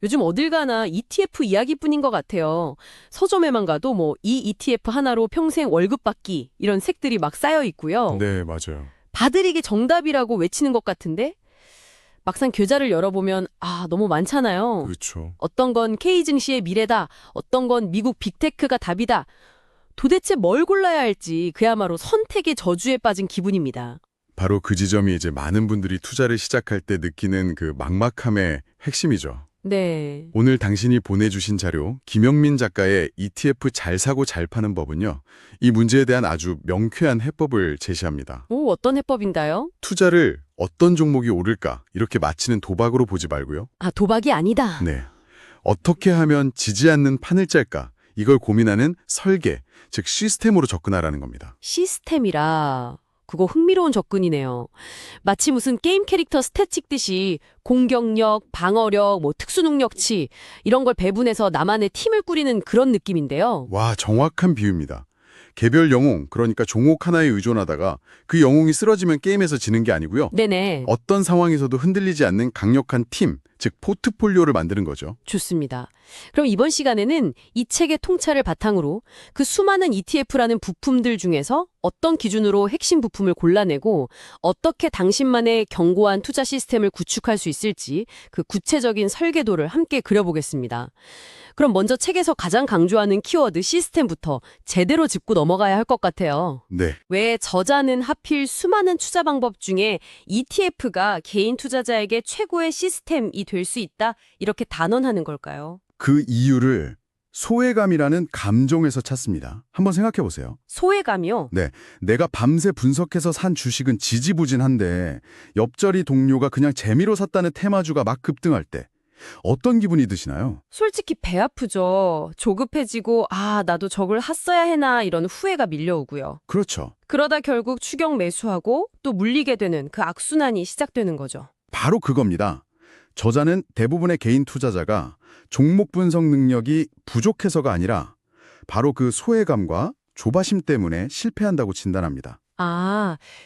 요즘 어딜 가나 ETF 이야기뿐인 것 같아요. 서점에만 가도 뭐 이 ETF 하나로 평생 월급 받기 이런 색들이 막 쌓여 있고요. 네, 맞아요. 받으리기 정답이라고 외치는 것 같은데 막상 계좌를 열어보면 너무 많잖아요. 그렇죠. 어떤 건 K 증시의 미래다. 어떤 건 미국 빅테크가 답이다. 도대체 뭘 골라야 할지 그야말로 선택의 저주에 빠진 기분입니다. 바로 그 지점이 이제 많은 분들이 투자를 시작할 때 느끼는 그 막막함의 핵심이죠. 네. 오늘 당신이 보내주신 자료, 김영민 작가의 ETF 잘 사고 잘 파는 법은요, 이 문제에 대한 아주 명쾌한 해법을 제시합니다. 오, 어떤 해법인가요? 투자를 어떤 종목이 오를까 이렇게 마치는 도박으로 보지 말고요. 도박이 아니다. 네. 어떻게 하면 지지 않는 판을 짤까? 이걸 고민하는 설계, 즉 시스템으로 접근하라는 겁니다. 시스템이라. 그거 흥미로운 접근이네요. 마치 무슨 게임 캐릭터 스탯 찍듯이 공격력, 방어력, 특수능력치 이런 걸 배분해서 나만의 팀을 꾸리는 그런 느낌인데요. 와, 정확한 비유입니다. 개별 영웅, 그러니까 종목 하나에 의존하다가 그 영웅이 쓰러지면 게임에서 지는 게 아니고요. 네네. 어떤 상황에서도 흔들리지 않는 강력한 팀, 즉 포트폴리오를 만드는 거죠. 좋습니다. 그럼 이번 시간에는 이 책의 통찰을 바탕으로 그 수많은 ETF라는 부품들 중에서 어떤 기준으로 핵심 부품을 골라내고 어떻게 당신만의 견고한 투자 시스템을 구축할 수 있을지 그 구체적인 설계도를 함께 그려보겠습니다. 그럼 먼저 책에서 가장 강조하는 키워드 시스템부터 제대로 짚고 넘어가야 할 것 같아요. 네. 왜 저자는 하필 수많은 투자 방법 중에 ETF가 개인 투자자에게 최고의 시스템이 될 수 있다 이렇게 단언하는 걸까요? 그 이유를 소외감이라는 감정에서 찾습니다. 한번 생각해 보세요. 소외감이요? 네, 내가 밤새 분석해서 산 주식은 지지부진한데 옆자리 동료가 그냥 재미로 샀다는 테마주가 막 급등할 때 어떤 기분이 드시나요? 솔직히 배 아프죠. 조급해지고 나도 저걸 샀어야 해나 이런 후회가 밀려오고요. 그렇죠. 그러다 결국 추격 매수하고 또 물리게 되는 그 악순환이 시작되는 거죠. 바로 그겁니다. 저자는 대부분의 개인 투자자가 종목 분석 능력이 부족해서가 아니라 바로 그 소외감과 조바심 때문에 실패한다고 진단합니다.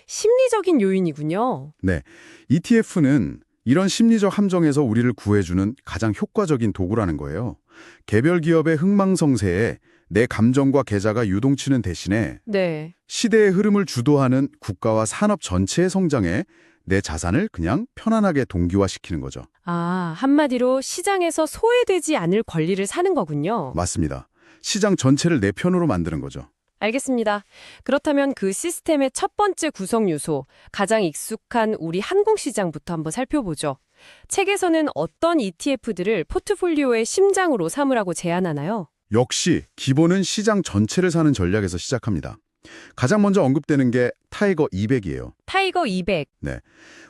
심리적인 요인이군요. 네, ETF는 이런 심리적 함정에서 우리를 구해주는 가장 효과적인 도구라는 거예요. 개별 기업의 흥망성쇠에 내 감정과 계좌가 유동치는 대신에 네. 시대의 흐름을 주도하는 국가와 산업 전체의 성장에 내 자산을 그냥 편안하게 동기화시키는 거죠. 한마디로 시장에서 소외되지 않을 권리를 사는 거군요. 맞습니다. 시장 전체를 내 편으로 만드는 거죠. 알겠습니다. 그렇다면 그 시스템의 첫 번째 구성 요소, 가장 익숙한 우리 한국 시장부터 한번 살펴보죠. 책에서는 어떤 ETF들을 포트폴리오의 심장으로 삼으라고 제안하나요? 역시 기본은 시장 전체를 사는 전략에서 시작합니다. 가장 먼저 언급되는 게 타이거 200이에요. 타이거 200. 네,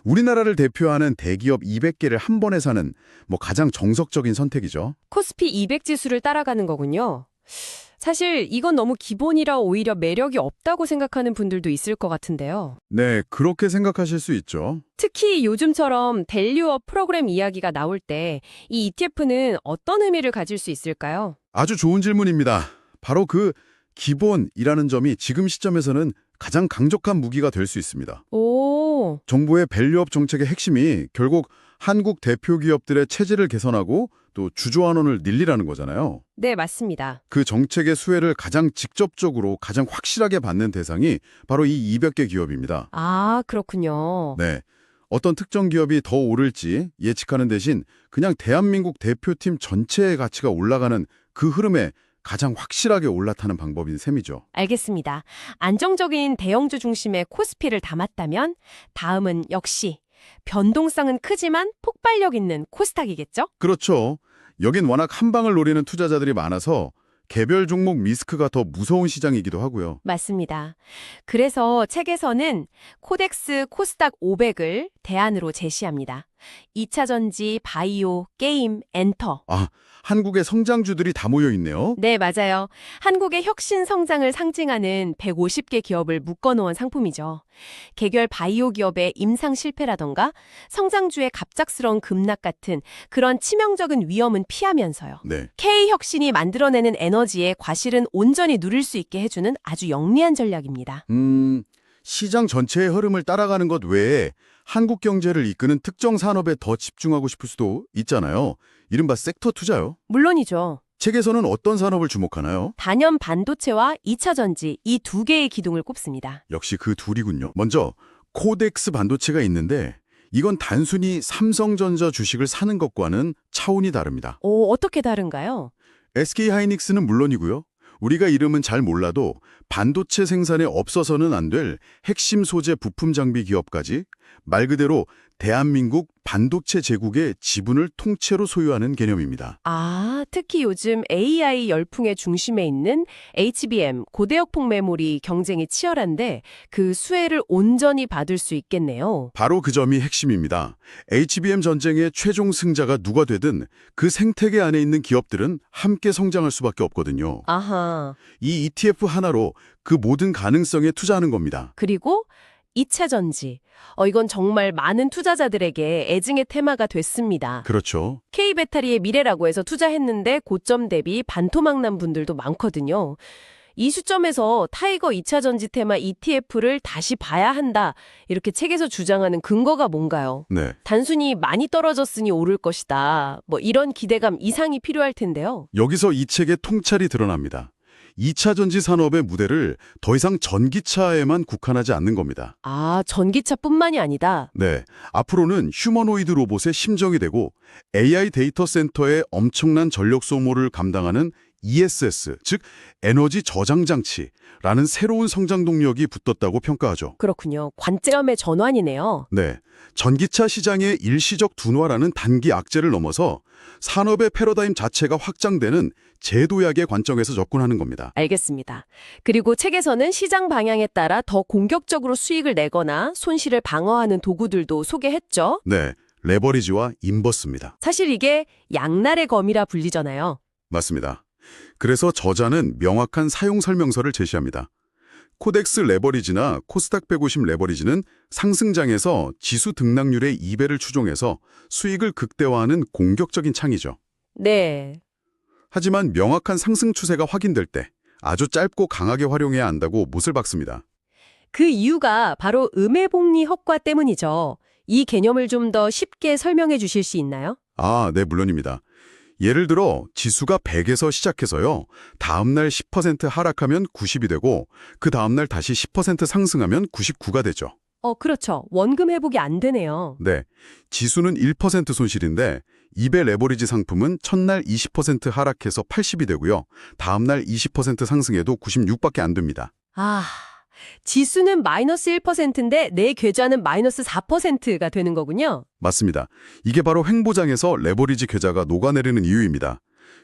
우리나라를 대표하는 대기업 200개를 한 번에 사는 가장 정석적인 선택이죠. 코스피 200 지수를 따라가는 거군요. 사실 이건 너무 기본이라 오히려 매력이 없다고 생각하는 분들도 있을 것 같은데요. 네, 그렇게 생각하실 수 있죠. 특히 요즘처럼 밸류업 프로그램 이야기가 나올 때 이 ETF는 어떤 의미를 가질 수 있을까요? 아주 좋은 질문입니다. 바로 그 기본이라는 점이 지금 시점에서는 가장 강력한 무기가 될 수 있습니다. 오, 정부의 밸류업 정책의 핵심이 결국 한국 대표 기업들의 체질을 개선하고 또 주주환원을 늘리라는 거잖아요. 네, 맞습니다. 그 정책의 수혜를 가장 직접적으로 가장 확실하게 받는 대상이 바로 이 200개 기업입니다. 그렇군요. 네, 어떤 특정 기업이 더 오를지 예측하는 대신 그냥 대한민국 대표팀 전체의 가치가 올라가는 그 흐름에 가장 확실하게 올라타는 방법인 셈이죠. 알겠습니다. 안정적인 대형주 중심의 코스피를 담았다면 다음은 역시 변동성은 크지만 폭발력 있는 코스닥이겠죠? 그렇죠. 여긴 워낙 한 방을 노리는 투자자들이 많아서 개별 종목 리스크가 더 무서운 시장이기도 하고요. 맞습니다. 그래서 책에서는 코덱스 코스닥 500을 대안으로 제시합니다. 2차 전지, 바이오, 게임, 엔터. 한국의 성장주들이 다 모여 있네요. 네, 맞아요. 한국의 혁신 성장을 상징하는 150개 기업을 묶어놓은 상품이죠. 개별 바이오 기업의 임상 실패라던가 성장주의 갑작스러운 급락 같은 그런 치명적인 위험은 피하면서요. 네. K혁신이 만들어내는 에너지의 과실은 온전히 누릴 수 있게 해주는 아주 영리한 전략입니다. 시장 전체의 흐름을 따라가는 것 외에 한국 경제를 이끄는 특정 산업에 더 집중하고 싶을 수도 있잖아요. 이른바 섹터 투자요. 물론이죠. 책에서는 어떤 산업을 주목하나요? 단연 반도체와 2차 전지 이 두 개의 기둥을 꼽습니다. 역시 그 둘이군요. 먼저 코덱스 반도체가 있는데 이건 단순히 삼성전자 주식을 사는 것과는 차원이 다릅니다. 오, 어떻게 다른가요? SK하이닉스는 물론이고요. 우리가 이름은 잘 몰라도 반도체 생산에 없어서는 안 될 핵심 소재 부품 장비 기업까지 말 그대로 대한민국 반도체 제국의 지분을 통째로 소유하는 개념입니다. 아, 특히 요즘 AI 열풍의 중심에 있는 HBM, 고대역폭 메모리 경쟁이 치열한데 그 수혜를 온전히 받을 수 있겠네요. 바로 그 점이 핵심입니다. HBM 전쟁의 최종 승자가 누가 되든 그 생태계 안에 있는 기업들은 함께 성장할 수밖에 없거든요. 아하. 이 ETF 하나로 그 모든 가능성에 투자하는 겁니다. 그리고 2차 전지. 이건 정말 많은 투자자들에게 애증의 테마가 됐습니다. 그렇죠. K배터리의 미래라고 해서 투자했는데 고점 대비 반토막 난 분들도 많거든요. 이 시점에서 타이거 2차 전지 테마 ETF를 다시 봐야 한다. 이렇게 책에서 주장하는 근거가 뭔가요? 네. 단순히 많이 떨어졌으니 오를 것이다. 이런 기대감 이상이 필요할 텐데요. 여기서 이 책의 통찰이 드러납니다. 2차 전지 산업의 무대를 더 이상 전기차에만 국한하지 않는 겁니다. 아, 전기차뿐만이 아니다. 네, 앞으로는 휴머노이드 로봇의 심정이 되고 AI 데이터 센터의 엄청난 전력 소모를 감당하는 ESS, 즉 에너지 저장 장치라는 새로운 성장 동력이 붙었다고 평가하죠. 그렇군요. 관점의 전환이네요. 네, 전기차 시장의 일시적 둔화라는 단기 악재를 넘어서 산업의 패러다임 자체가 확장되는 제도약의 관점에서 접근하는 겁니다. 알겠습니다. 그리고 책에서는 시장 방향에 따라 더 공격적으로 수익을 내거나 손실을 방어하는 도구들도 소개했죠. 네, 레버리지와 인버스입니다. 사실 이게 양날의 검이라 불리잖아요. 맞습니다. 그래서 저자는 명확한 사용 설명서를 제시합니다. 코덱스 레버리지나 코스닥 150 레버리지는 상승장에서 지수 등락률의 2배를 추종해서 수익을 극대화하는 공격적인 창이죠. 네. 하지만 명확한 상승 추세가 확인될 때 아주 짧고 강하게 활용해야 한다고 못을 박습니다. 그 이유가 바로 음해복리 효과 때문이죠. 이 개념을 좀 더 쉽게 설명해 주실 수 있나요? 아, 네, 물론입니다. 예를 들어 지수가 100에서 시작해서요. 다음날 10% 하락하면 90이 되고 그 다음날 다시 10% 상승하면 99가 되죠. 그렇죠. 원금 회복이 안 되네요. 네, 지수는 1% 손실인데 2배 레버리지 상품은 첫날 20% 하락해서 80이 되고요. 다음날 20% 상승해도 96밖에 안 됩니다. 아, 지수는 마이너스 1%인데 내 계좌는 마이너스 4%가 되는 거군요. 맞습니다. 이게 바로 횡보장에서 레버리지 계좌가 녹아내리는 이유입니다.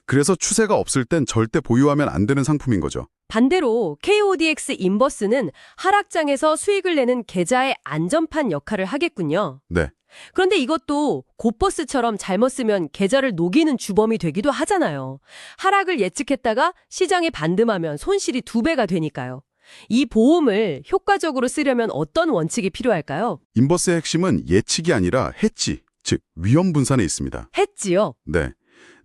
그래서 추세가 없을 땐 절대 보유하면 안 되는 상품인 거죠. 반대로 KODX 인버스는 하락장에서 수익을 내는 계좌의 안전판 역할을 하겠군요. 네, 그런데 이것도 곧버스처럼 잘못 쓰면 계좌를 녹이는 주범이 되기도 하잖아요. 하락을 예측했다가 시장이 반등하면 손실이 2배가 되니까요. 이 보험을 효과적으로 쓰려면 어떤 원칙이 필요할까요? 인버스의 핵심은 예측이 아니라 해지, 즉 위험 분산에 있습니다. 했지요. 네,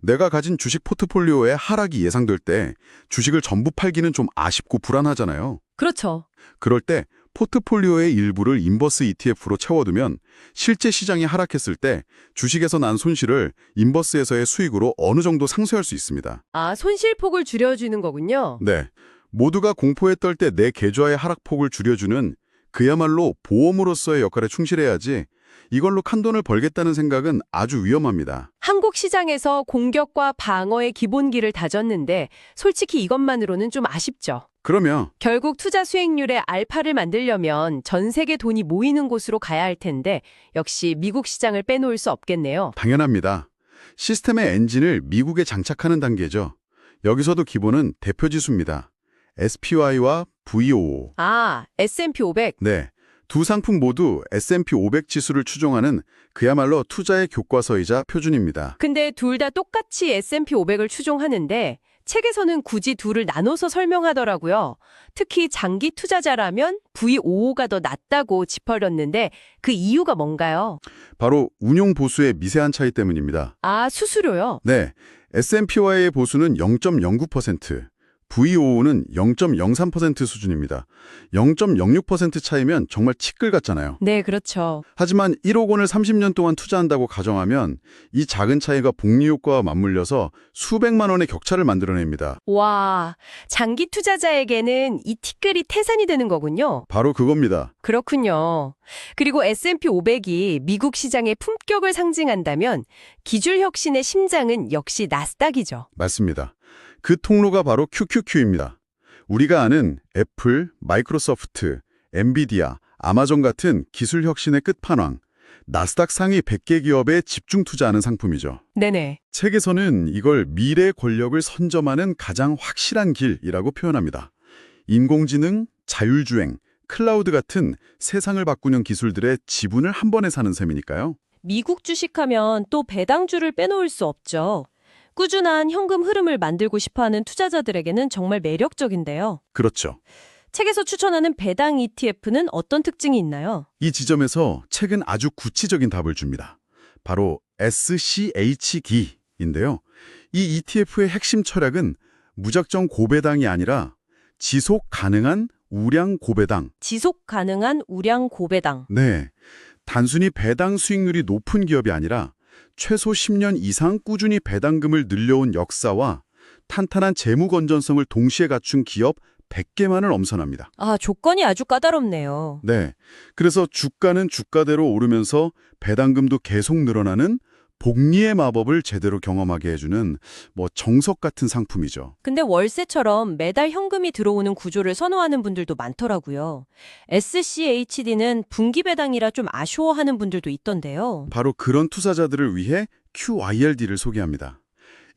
내가 가진 주식 포트폴리오에 하락이 예상될 때 주식을 전부 팔기는 좀 아쉽고 불안하잖아요. 그렇죠. 그럴 때 포트폴리오의 일부를 인버스 ETF로 채워두면 실제 시장이 하락했을 때 주식에서 난 손실을 인버스에서의 수익으로 어느 정도 상쇄할 수 있습니다. 아, 손실폭을 줄여주는 거군요. 네, 모두가 공포에 떨 때 내 계좌의 하락폭을 줄여주는 그야말로 보험으로서의 역할에 충실해야지 이걸로 큰돈을 벌겠다는 생각은 아주 위험합니다. 한국 시장에서 공격과 방어의 기본기를 다졌는데 솔직히 이것만으로는 좀 아쉽죠. 그러면 결국 투자 수익률의 알파를 만들려면 전 세계 돈이 모이는 곳으로 가야 할 텐데 역시 미국 시장을 빼놓을 수 없겠네요. 당연합니다. 시스템의 엔진을 미국에 장착하는 단계죠. 여기서도 기본은 대표지수입니다. SPY와 VOO. 아, S&P 500. 네, 두 상품 모두 S&P 500 지수를 추종하는 그야말로 투자의 교과서이자 표준입니다. 근데 둘 다 똑같이 S&P 500을 추종하는데 책에서는 굳이 둘을 나눠서 설명하더라고요. 특히 장기 투자자라면 VOO가 더 낫다고 짚어렸는데 그 이유가 뭔가요? 바로 운용 보수의 미세한 차이 때문입니다. 아, 수수료요? 네, S&P와의 보수는 0.09%, VOO는 0.03% 수준입니다. 0.06% 차이면 정말 치끌 같잖아요. 네, 그렇죠. 하지만 1억 원을 30년 동안 투자한다고 가정하면 이 작은 차이가 복리 효과와 맞물려서 수백만 원의 격차를 만들어냅니다. 와, 장기 투자자에게는 이 티끌이 태산이 되는 거군요. 바로 그겁니다. 그렇군요. 그리고 S&P 500이 미국 시장의 품격을 상징한다면 기술 혁신의 심장은 역시 나스닥이죠. 맞습니다. 그 통로가 바로 QQQ입니다. 우리가 아는 애플, 마이크로소프트, 엔비디아, 아마존 같은 기술 혁신의 끝판왕, 나스닥 상위 100개 기업에 집중 투자하는 상품이죠. 네네. 책에서는 이걸 미래 권력을 선점하는 가장 확실한 길이라고 표현합니다. 인공지능, 자율주행, 클라우드 같은 세상을 바꾸는 기술들의 지분을 한 번에 사는 셈이니까요. 미국 주식하면 또 배당주를 빼놓을 수 없죠. 꾸준한 현금 흐름을 만들고 싶어하는 투자자들에게는 정말 매력적인데요. 그렇죠. 책에서 추천하는 배당 ETF는 어떤 특징이 있나요? 이 지점에서 책은 아주 구체적인 답을 줍니다. 바로 SCH기인데요. 이 ETF의 핵심 철학은 무작정 고배당이 아니라 지속 가능한 우량 고배당. 지속 가능한 우량 고배당. 네, 단순히 배당 수익률이 높은 기업이 아니라 최소 10년 이상 꾸준히 배당금을 늘려온 역사와 탄탄한 재무 건전성을 동시에 갖춘 기업 100개만을 엄선합니다. 아, 조건이 아주 까다롭네요. 네, 그래서 주가는 주가대로 오르면서 배당금도 계속 늘어나는 복리의 마법을 제대로 경험하게 해주는 정석 같은 상품이죠. 근데 월세처럼 매달 현금이 들어오는 구조를 선호하는 분들도 많더라고요. SCHD는 분기 배당이라 좀 아쉬워하는 분들도 있던데요. 바로 그런 투자자들을 위해 QIRD를 소개합니다.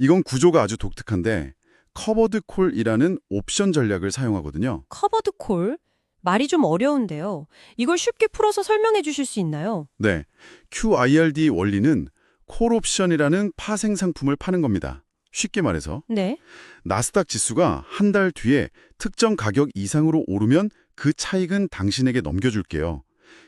이건 구조가 아주 독특한데 커버드 콜이라는 옵션 전략을 사용하거든요. 커버드 콜? 말이 좀 어려운데요. 이걸 쉽게 풀어서 설명해 주실 수 있나요? 네, QIRD 원리는 콜옵션이라는 파생 상품을 파는 겁니다. 쉽게 말해서 네. 나스닥 지수가 한 달 뒤에 특정 가격 이상으로 오르면 그 차익은 당신에게 넘겨줄게요.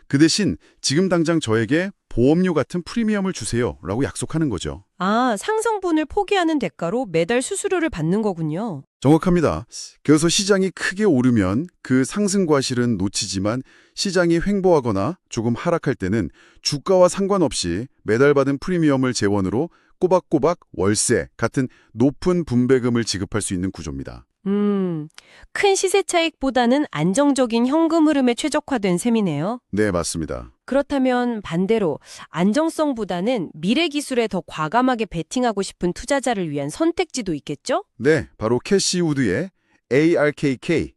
그 대신 지금 당장 저에게 보험료 같은 프리미엄을 주세요 라고 약속하는 거죠. 아, 상승분을 포기하는 대가로 매달 수수료를 받는 거군요. 정확합니다. 그래서 시장이 크게 오르면 그 상승 과실은 놓치지만 시장이 횡보하거나 조금 하락할 때는 주가와 상관없이 매달 받은 프리미엄을 재원으로 꼬박꼬박 월세 같은 높은 분배금을 지급할 수 있는 구조입니다. 큰 시세 차익보다는 안정적인 현금 흐름에 최적화된 셈이네요. 네, 맞습니다. 그렇다면 반대로 안정성보다는 미래 기술에 더 과감하게 베팅하고 싶은 투자자를 위한 선택지도 있겠죠? 네, 바로 캐시 우드의 ARKK,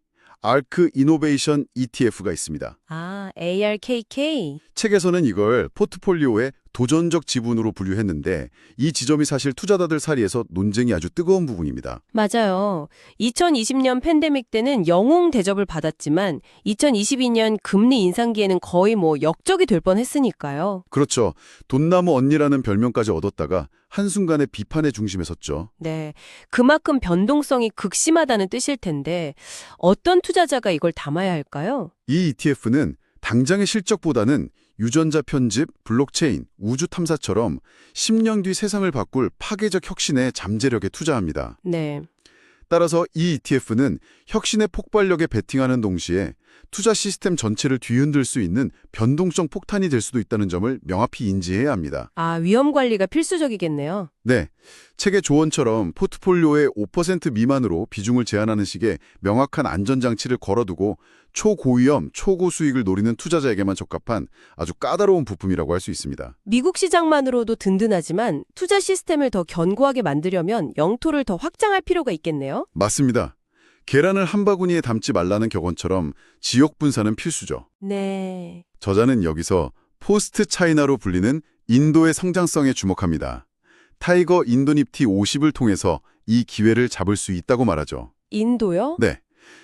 ARK 이노베이션 ETF가 있습니다. 아, ARKK. 책에서는 이걸 포트폴리오의 도전적 지분으로 분류했는데 이 지점이 사실 투자자들 사이에서 논쟁이 아주 뜨거운 부분입니다. 맞아요. 2020년 팬데믹 때는 영웅 대접을 받았지만 2022년 금리 인상기에는 거의 역적이 될 뻔했으니까요. 그렇죠. 돈나무 언니라는 별명까지 얻었다가 한순간에 비판의 중심에 섰죠. 네, 그만큼 변동성이 극심하다는 뜻일 텐데 어떤 투자자가 이걸 담아야 할까요? 이 ETF는 당장의 실적보다는 유전자 편집, 블록체인, 우주 탐사처럼 10년 뒤 세상을 바꿀 파괴적 혁신의 잠재력에 투자합니다. 네. 따라서 이 ETF는 혁신의 폭발력에 베팅하는 동시에 투자 시스템 전체를 뒤흔들 수 있는 변동성 폭탄이 될 수도 있다는 점을 명확히 인지해야 합니다. 아, 위험 관리가 필수적이겠네요. 네, 책의 조언처럼 포트폴리오의 5% 미만으로 비중을 제한하는 식의 명확한 안전장치를 걸어두고 초고위험, 초고수익을 노리는 투자자에게만 적합한 아주 까다로운 부품이라고 할 수 있습니다. 미국 시장만으로도 든든하지만 투자 시스템을 더 견고하게 만들려면 영토를 더 확장할 필요가 있겠네요. 맞습니다. 계란을 한 바구니에 담지 말라는 격언처럼 지역 분산은 필수죠. 네. 저자는 여기서 포스트 차이나로 불리는 인도의 성장성에 주목합니다. 타이거 인도 니프티 50을 통해서 이 기회를 잡을 수 있다고 말하죠. 인도요? 네,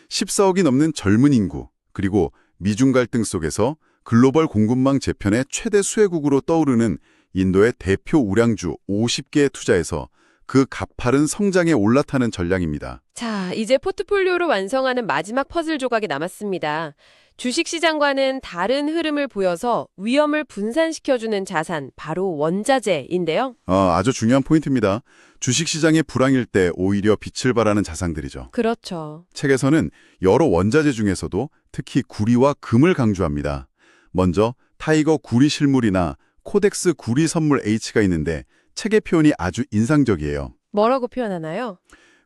14억이 넘는 젊은 인구, 그리고 미중 갈등 속에서 글로벌 공급망 재편의 최대 수혜국으로 떠오르는 인도의 대표 우량주 50개에 투자해서 그 가파른 성장에 올라타는 전략입니다. 자, 이제 포트폴리오를 완성하는 마지막 퍼즐 조각이 남았습니다. 주식시장과는 다른 흐름을 보여서 위험을 분산시켜주는 자산, 바로 원자재인데요. 아주 중요한 포인트입니다. 주식시장이 불황일 때 오히려 빛을 발하는 자산들이죠. 그렇죠. 책에서는 여러 원자재 중에서도 특히 구리와 금을 강조합니다. 먼저 타이거 구리 실물이나 코덱스 구리 선물 H가 있는데 책의 표현이 아주 인상적이에요. 뭐라고 표현하나요?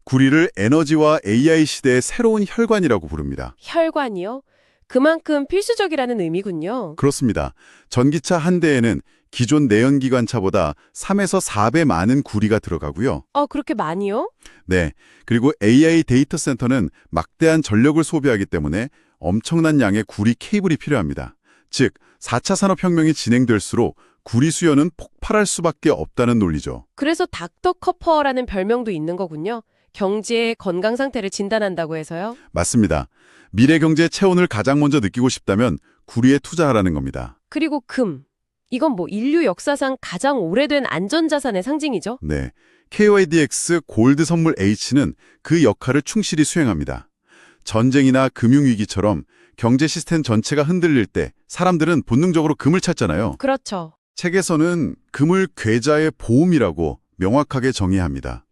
구리를 에너지와 AI 시대의 새로운 혈관이라고 부릅니다. 혈관이요? 그만큼 필수적이라는 의미군요. 그렇습니다. 전기차 한 대에는 기존 내연기관차보다 3에서 4배 많은 구리가 들어가고요. 그렇게 많이요? 네, 그리고 AI 데이터 센터는 막대한 전력을 소비하기 때문에 엄청난 양의 구리 케이블이 필요합니다. 즉, 4차 산업혁명이 진행될수록 구리 수요는 폭발할 수밖에 없다는 논리죠. 그래서 닥터 커퍼라는 별명도 있는 거군요. 경제의 건강 상태를 진단한다고 해서요. 맞습니다. 미래 경제의 체온을 가장 먼저 느끼고 싶다면 구리에 투자하라는 겁니다. 그리고 금. 이건 뭐 인류 역사상 가장 오래된 안전자산의 상징이죠. 네, KYDX 골드 선물 H는 그 역할을 충실히 수행합니다. 전쟁이나 금융위기처럼 경제 시스템 전체가 흔들릴 때 사람들은 본능적으로 금을 찾잖아요. 그렇죠. 책에서는 금을 계좌의 보험이라고 명확하게 정의합니다.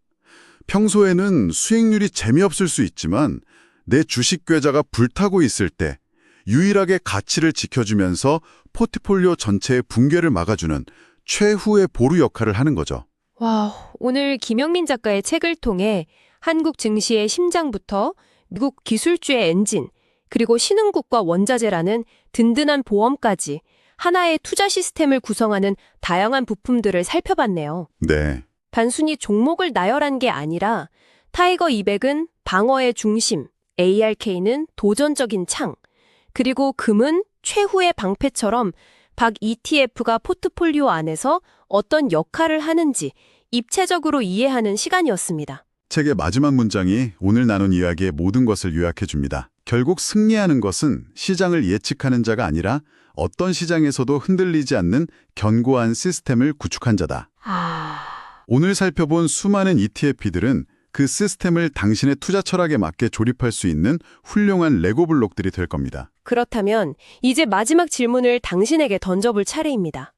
평소에는 수익률이 재미없을 수 있지만 내 주식 계좌가 불타고 있을 때 유일하게 가치를 지켜주면서 포트폴리오 전체의 붕괴를 막아주는 최후의 보루 역할을 하는 거죠. 와, 오늘 김영민 작가의 책을 통해 한국 증시의 심장부터 미국 기술주의 엔진, 그리고 신흥국과 원자재라는 든든한 보험까지 하나의 투자 시스템을 구성하는 다양한 부품들을 살펴봤네요. 네, 단순히 종목을 나열한 게 아니라 타이거 200은 방어의 중심, ARK는 도전적인 창, 그리고 금은 최후의 방패처럼 각 ETF가 포트폴리오 안에서 어떤 역할을 하는지 입체적으로 이해하는 시간이었습니다. 책의 마지막 문장이 오늘 나눈 이야기의 모든 것을 요약해 줍니다. 결국 승리하는 것은 시장을 예측하는 자가 아니라 어떤 시장에서도 흔들리지 않는 견고한 시스템을 구축한 자다. 오늘 살펴본 수많은 ETF들은 그 시스템을 당신의 투자 철학에 맞게 조립할 수 있는 훌륭한 레고 블록들이 될 겁니다. 그렇다면 이제 마지막 질문을 당신에게 던져볼 차례입니다.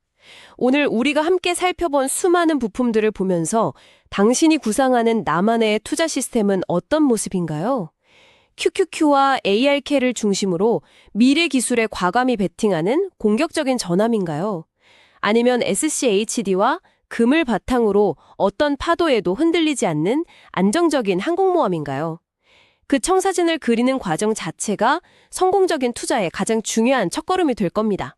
오늘 우리가 함께 살펴본 수많은 부품들을 보면서 당신이 구상하는 나만의 투자 시스템은 어떤 모습인가요? QQQ와 ARK를 중심으로 미래 기술에 과감히 베팅하는 공격적인 전함인가요? 아니면 SCHD와 금을 바탕으로 어떤 파도에도 흔들리지 않는 안정적인 항공모함인가요? 그 청사진을 그리는 과정 자체가 성공적인 투자의 가장 중요한 첫걸음이 될 겁니다.